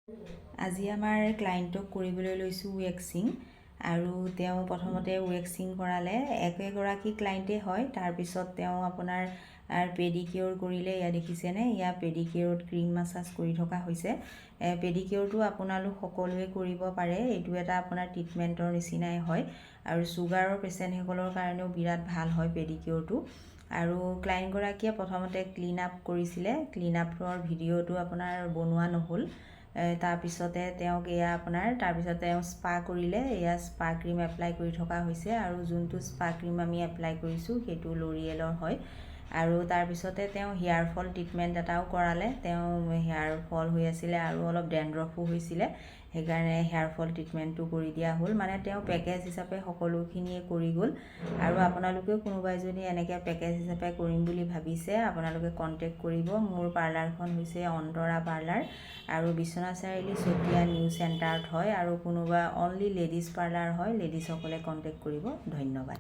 আজি আমাৰ ক্লায়েণ্টক কৰিবলৈ লৈছোঁ ৱেক্সিং আৰু তেওঁ প্ৰথমতে ৱেক্সিং কৰালে একেগৰাকী ক্লায়েণ্টে হয়। তাৰপিছত তেওঁ আপোনাৰ পেডিকিউৰ কৰিলে। এয়া দেখিছেনে, এয়া পেডিকিউৰত ক্ৰীম মাছাজ কৰি থকা হৈছে। পেডিকিউৰটো আপোনালোক সকলোৱে কৰিব পাৰে। এইটো এটা আপোনাৰ ট্ৰিটমেণ্টৰ নিচিনাই হয় আৰু চুগাৰৰ পেচেণ্টসকলৰ কাৰণেও বিৰাট ভাল হয় পেডিকিউৰটো। আৰু ক্লায়েণ্টগৰাকীয়ে প্ৰথমতে ক্লিন আপ কৰিছিলে। ক্লিন আপৰ ভিডিঅ'টো আপোনাৰ বনোৱা নহ'ল। তাৰপিছতে তেওঁক তাৰপিছত তেওঁ স্পা কৰিলে। এয়া স্পা ক্ৰীম এপ্লাই কৰি থকা হৈছে আৰু যোনটো স্পা ক্ৰীম আমি এপ্লাই কৰিছোঁ সেইটো ল'ৰিয়েলৰ হয়। আৰু তাৰপিছতে তেওঁ হেয়াৰ ফল ট্ৰিটমেণ্ট এটাও কৰালে। তেওঁ হেয়াৰ ফল হৈ আছিলে আৰু অলপ ডেণ্ড্ৰফো হৈছিলে, সেইকাৰণে হেয়াৰ ফল ট্ৰিটমেণ্টটো কৰি দিয়া হ'ল। মানে তেওঁ পেকেজ হিচাপে সকলোখিনিয়ে কৰি গ'ল। আৰু আপোনালোকেও কোনোবাই যদি এনেকৈ পেকেজ হিচাপে কৰিম বুলি ভাবিছে, আপোনালোকে কণ্টেক্ট কৰিব। মোৰ পাৰ্লাৰখন হৈছে অন্তৰা পাৰ্লাৰ আৰু বিশ্বনাথ চাৰিআলি চতিয়া নিউ চেণ্টাৰত হয় আৰু কোনোবা অনলি লেডিজ পাৰ্লাৰ হয়। লেডিজসকলে কণ্টেক্ট কৰিব। ধন্যবাদ।